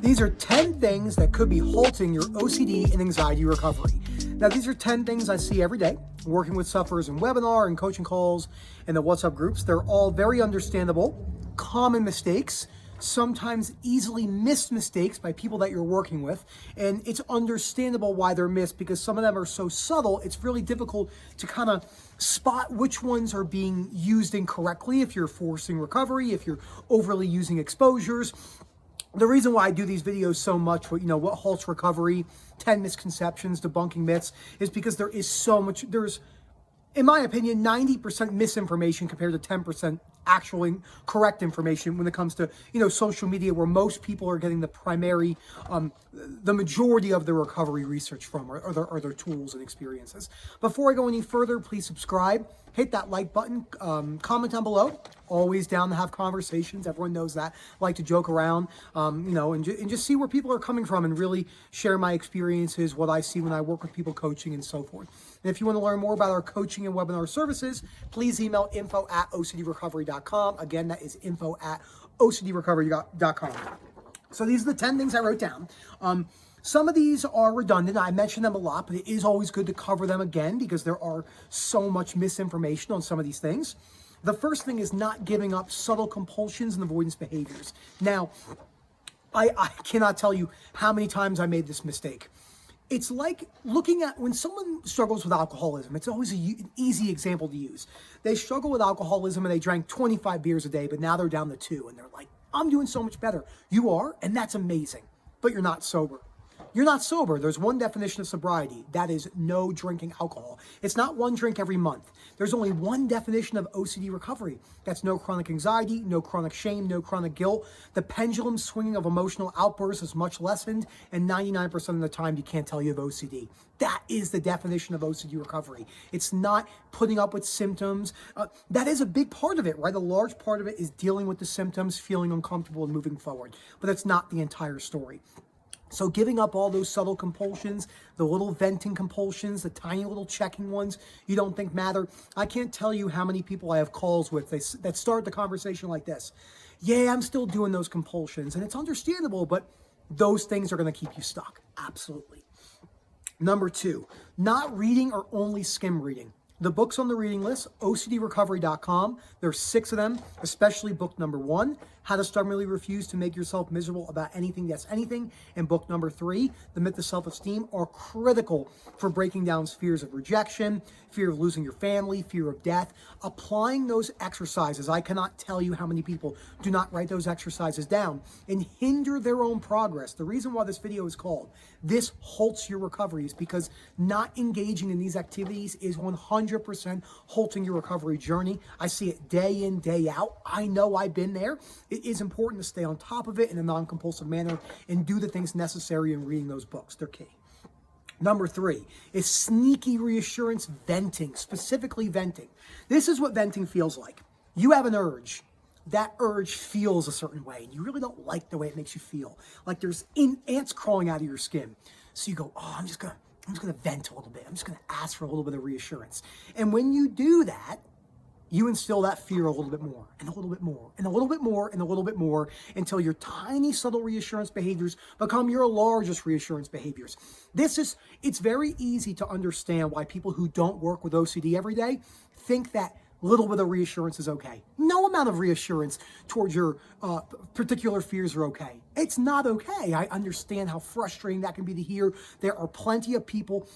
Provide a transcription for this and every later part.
These are 10 things that could be halting your OCD and anxiety recovery. Now, these are 10 things I see every day, working with sufferers in webinar and coaching calls and the WhatsApp groups. They're all very understandable, common mistakes, sometimes easily missed mistakes by people that you're working with. And it's understandable why they're missed because some of them are so subtle, it's really difficult to kind of spot which ones are being used incorrectly if you're forcing recovery, if you're overly using exposures. The reason why I do these videos so much, what halts recovery, 10 misconceptions, debunking myths, is because there is so much, there's, in my opinion, 90% misinformation compared to 10% actual correct information when it comes to, social media, where most people are getting the primary, the majority of their recovery research from, or their tools and experiences. Before I go any further, please subscribe, hit that like button, comment down below. Always down to have conversations. Everyone knows that. I like to joke around, and just see where people are coming from and really share my experiences, what I see when I work with people coaching and so forth. And if you want to learn more about our coaching and webinar services, please email info@ocdrecovery.com. Again, that is info@ocdrecovery.com. So these are the 10 things I wrote down. Some of these are redundant. I mention them a lot, but it is always good to cover them again because there are so much misinformation on some of these things. The first thing is not giving up subtle compulsions and avoidance behaviors. Now, I cannot tell you how many times I made this mistake. It's like looking at when someone struggles with alcoholism. It's always an easy example to use. They struggle with alcoholism and they drank 25 beers a day, but now they're down to 2 and they're like, I'm doing so much better. You are, and that's amazing, but you're not sober. You're not sober. There's one definition of sobriety. That is no drinking alcohol. It's not one drink every month. There's only one definition of OCD recovery. That's no chronic anxiety, no chronic shame, no chronic guilt. The pendulum swinging of emotional outbursts is much lessened, and 99% of the time you can't tell you have OCD. That is the definition of OCD recovery. It's not putting up with symptoms. That is a big part of it, right? A large part of it is dealing with the symptoms, feeling uncomfortable, and moving forward. But that's not the entire story. So giving up all those subtle compulsions, the little venting compulsions, the tiny little checking ones you don't think matter. I can't tell you how many people I have calls with that start the conversation like this. Yeah, I'm still doing those compulsions, and it's understandable, but those things are going to keep you stuck. Absolutely. Number 2, not reading or only skim reading. The books on the reading list, OCDrecovery.com. There's 6 of them, especially book number 1, How to Stubbornly Refuse to Make Yourself Miserable About Anything That's Anything, and book number 3, The Myth of Self-Esteem, are critical for breaking down fears of rejection, fear of losing your family, fear of death. Applying those exercises, I cannot tell you how many people do not write those exercises down and hinder their own progress. The reason why this video is called This Halts Your Recovery is because not engaging in these activities is 100% halting your recovery journey. I see it day in, day out. I know I've been there. It is important to stay on top of it in a non-compulsive manner and do the things necessary in reading those books. They're key. Number 3 is sneaky reassurance venting, specifically venting. This is what venting feels like. You have an urge. That urge feels a certain way, and you really don't like the way it makes you feel. Like there's ants crawling out of your skin. So you go, I'm just gonna vent a little bit. I'm just gonna ask for a little bit of reassurance. And when you do that, you instill that fear a little bit more, and a little bit more, and a little bit more, and a little bit more, until your tiny, subtle reassurance behaviors become your largest reassurance behaviors. It's very easy to understand why people who don't work with OCD every day think that little bit of reassurance is okay. No amount of reassurance towards your particular fears are okay. It's not okay. I understand how frustrating that can be to hear. There are plenty of people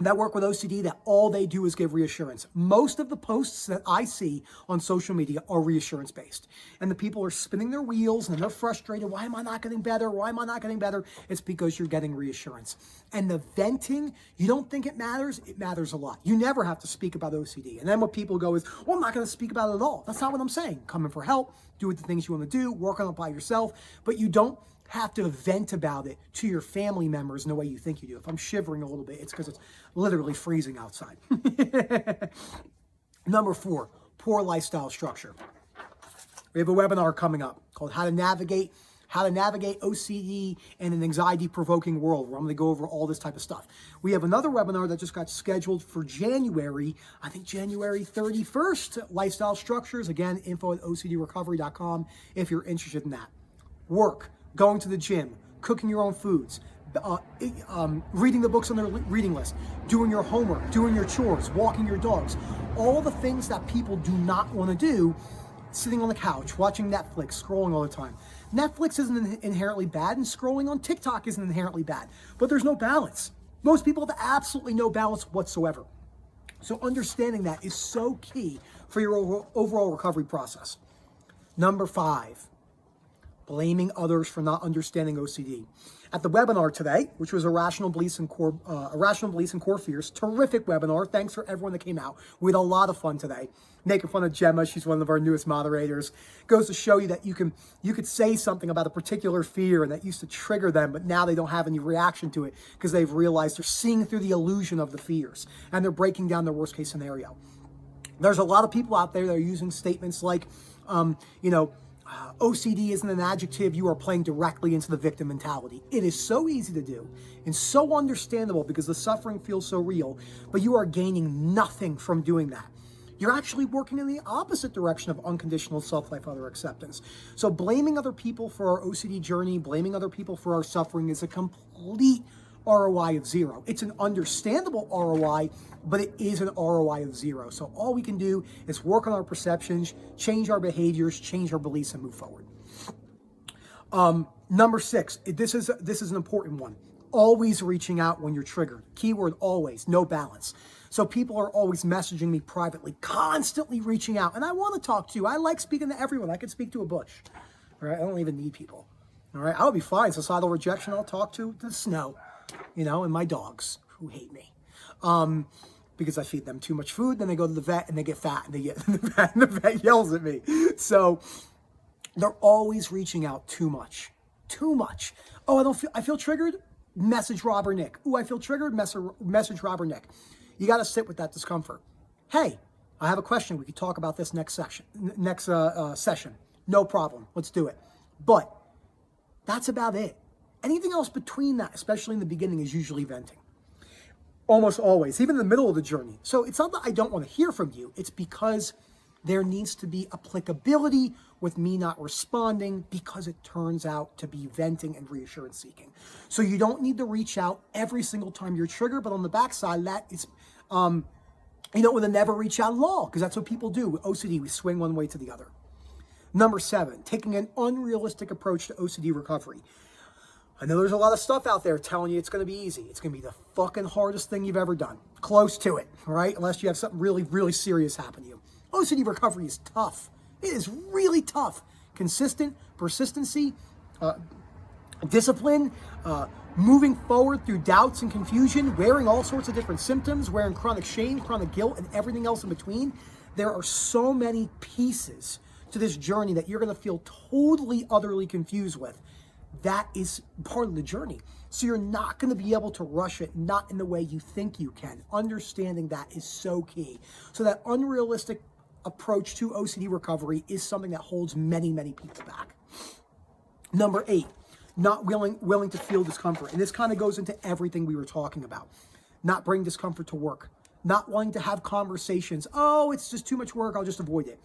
that work with OCD that all they do is give reassurance. Most of the posts that I see on social media are reassurance based. And the people are spinning their wheels and they're frustrated. Why am I not getting better? Why am I not getting better? It's because you're getting reassurance. And the venting, you don't think it matters? It matters a lot. You never have to speak about OCD. And then what people go is, well, I'm not going to speak about it at all. That's not what I'm saying. Come in for help, do the things you want to do, work on it by yourself, but you don't have to vent about it to your family members in the way you think you do. If I'm shivering a little bit, it's because it's literally freezing outside. Number 4, poor lifestyle structure. We have a webinar coming up called How to Navigate OCD in an Anxiety-Provoking World, where I'm going to go over all this type of stuff. We have another webinar that just got scheduled for January, I think January 31st, Lifestyle Structures. Again, info@ocdrecovery.com if you're interested in that. Work. going to the gym, cooking your own foods, reading the books on their reading list, doing your homework, doing your chores, walking your dogs, all the things that people do not want to do, sitting on the couch, watching Netflix, scrolling all the time. Netflix isn't inherently bad, and scrolling on TikTok isn't inherently bad, but there's no balance. Most people have absolutely no balance whatsoever. So understanding that is so key for your overall recovery process. Number 5, blaming others for not understanding OCD. At the webinar today, which was Irrational Beliefs and Core Fears, terrific webinar. Thanks for everyone that came out. We had a lot of fun today. Making fun of Gemma, she's one of our newest moderators. Goes to show you that you could say something about a particular fear and that used to trigger them, but now they don't have any reaction to it because they've realized they're seeing through the illusion of the fears and they're breaking down their worst case scenario. There's a lot of people out there that are using statements like, OCD isn't an adjective, you are playing directly into the victim mentality. It is so easy to do and so understandable because the suffering feels so real, but you are gaining nothing from doing that. You're actually working in the opposite direction of unconditional self-life, other acceptance. So blaming other people for our OCD journey, blaming other people for our suffering is a complete ROI of 0. It's an understandable ROI, but it is an ROI of 0. So all we can do is work on our perceptions, change our behaviors, change our beliefs, and move forward. Number 6, this is an important one. Always reaching out when you're triggered. Keyword always, no balance. So people are always messaging me privately, constantly reaching out. And I want to talk to you. I like speaking to everyone. I can speak to a bush. All right? I don't even need people. All right? I'll be fine. Societal rejection, I'll talk to the snow, and my dogs who hate me. Because I feed them too much food, then they go to the vet and they get fat and they get and the vet yells at me. So they're always reaching out too much. Too much. Oh, I feel triggered? Message Rob or Nick. Ooh, I feel triggered? Message Rob or Nick. You got to sit with that discomfort. Hey, I have a question. We could talk about this next session. No problem. Let's do it. But that's about it. Anything else between that, especially in the beginning, is usually venting. Almost always, even in the middle of the journey. So it's not that I don't want to hear from you. It's because there needs to be applicability with me not responding because it turns out to be venting and reassurance seeking. So you don't need to reach out every single time you're triggered, but on the backside, that is, with a never reach out law, because that's what people do. With OCD, we swing one way to the other. Number 7, taking an unrealistic approach to OCD recovery. I know there's a lot of stuff out there telling you it's going to be easy. It's going to be the fucking hardest thing you've ever done. Close to it, all right? Unless you have something really, really serious happen to you. OCD recovery is tough. It is really tough. Consistent, persistency, discipline, moving forward through doubts and confusion, wearing all sorts of different symptoms, wearing chronic shame, chronic guilt, and everything else in between. There are so many pieces to this journey that you're going to feel totally, utterly confused with. That is part of the journey. So you're not going to be able to rush it, not in the way you think you can. Understanding that is so key. So that unrealistic approach to OCD recovery is something that holds many, many people back. Number 8, not willing to feel discomfort. And this kind of goes into everything we were talking about. Not bring discomfort to work. Not wanting to have conversations. Oh, it's just too much work, I'll just avoid it.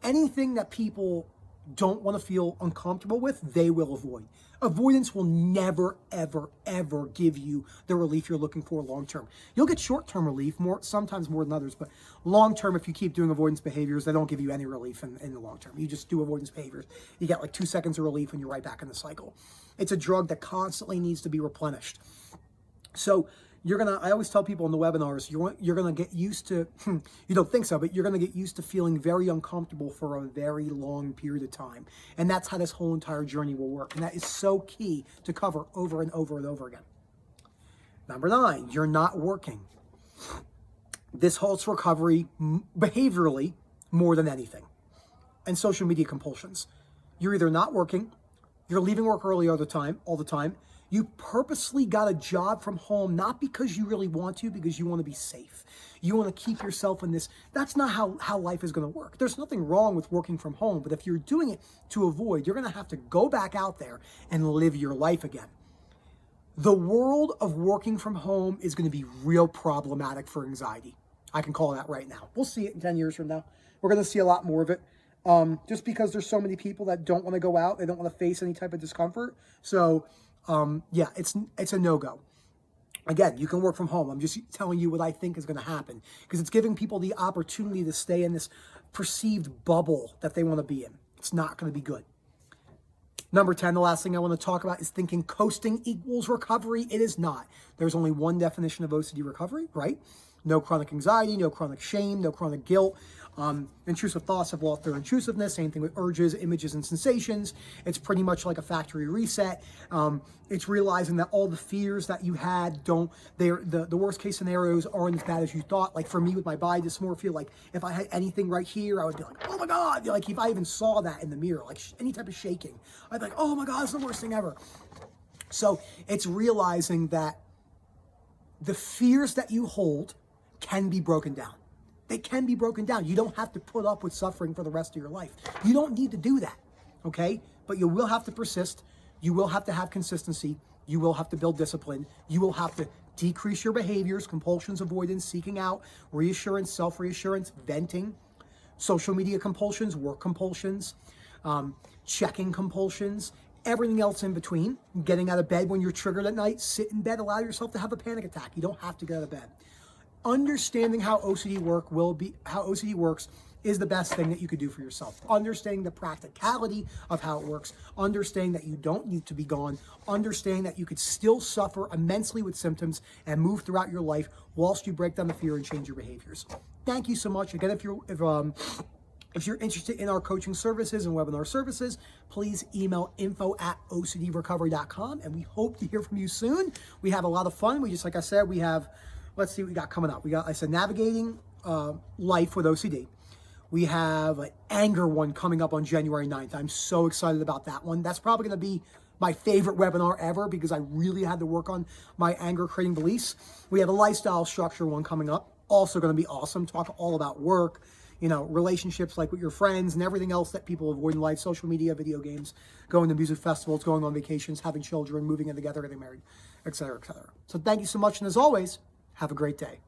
Anything that people don't want to feel uncomfortable with, they will avoid. Avoidance will never, ever, ever give you the relief you're looking for long-term. You'll get short-term relief, sometimes more than others, but long-term, if you keep doing avoidance behaviors, they don't give you any relief in the long-term. You just do avoidance behaviors. You get like 2 seconds of relief and you're right back in the cycle. It's a drug that constantly needs to be replenished. So I always tell people in the webinars, you're gonna get used to, you don't think so, but you're gonna get used to feeling very uncomfortable for a very long period of time. And that's how this whole entire journey will work. And that is so key to cover over and over and over again. Number 9, you're not working. This halts recovery behaviorally more than anything. And social media compulsions. You're either not working, you're leaving work early all the time, you purposely got a job from home, not because you really want to, because you want to be safe. You want to keep yourself in this. That's not how life is going to work. There's nothing wrong with working from home, but if you're doing it to avoid, you're going to have to go back out there and live your life again. The world of working from home is going to be real problematic for anxiety. I can call that right now. We'll see it in 10 years from now. We're going to see a lot more of it. just because there's so many people that don't want to go out, they don't want to face any type of discomfort. So yeah, it's a no-go. Again, you can work from home. I'm just telling you what I think is going to happen, because it's giving people the opportunity to stay in this perceived bubble that they want to be in. It's not going to be good. Number 10, the last thing I want to talk about is thinking coasting equals recovery. It is not. There's only one definition of OCD recovery, right? No chronic anxiety, no chronic shame, no chronic guilt. Intrusive thoughts have lost their intrusiveness. Same thing with urges, images, and sensations. It's pretty much like a factory reset. It's realizing that all the fears that you had the worst case scenarios aren't as bad as you thought. Like for me with my body dysmorphia, like if I had anything right here, I would be like, oh my God. Like if I even saw that in the mirror, like any type of shaking, I'd be like, oh my God, it's the worst thing ever. So it's realizing that the fears that you hold can be broken down. They can be broken down. You don't have to put up with suffering for the rest of your life. You don't need to do that, okay? But you will have to persist. You will have to have consistency. You will have to build discipline. You will have to decrease your behaviors, compulsions, avoidance, seeking out, reassurance, self-reassurance, venting, social media compulsions, work compulsions, checking compulsions, everything else in between. Getting out of bed when you're triggered at night, sit in bed, allow yourself to have a panic attack. You don't have to get out of bed. Understanding how OCD works is the best thing that you could do for yourself. Understanding the practicality of how it works, understanding that you don't need to be gone, understanding that you could still suffer immensely with symptoms and move throughout your life whilst you break down the fear and change your behaviors. Thank you so much. Again, if you're interested in our coaching services and webinar services, please email info@ocdrecovery.com, and we hope to hear from you soon. We have a lot of fun. Like I said, let's see what we got coming up. I said navigating life with OCD. We have an anger one coming up on January 9th. I'm so excited about that one. That's probably going to be my favorite webinar ever, because I really had to work on my anger creating beliefs. We have a lifestyle structure one coming up. Also going to be awesome. Talk all about work, relationships, like with your friends and everything else that people avoid in life, social media, video games, going to music festivals, going on vacations, having children, moving in together, getting married, etc., etc. So thank you so much. And as always, have a great day.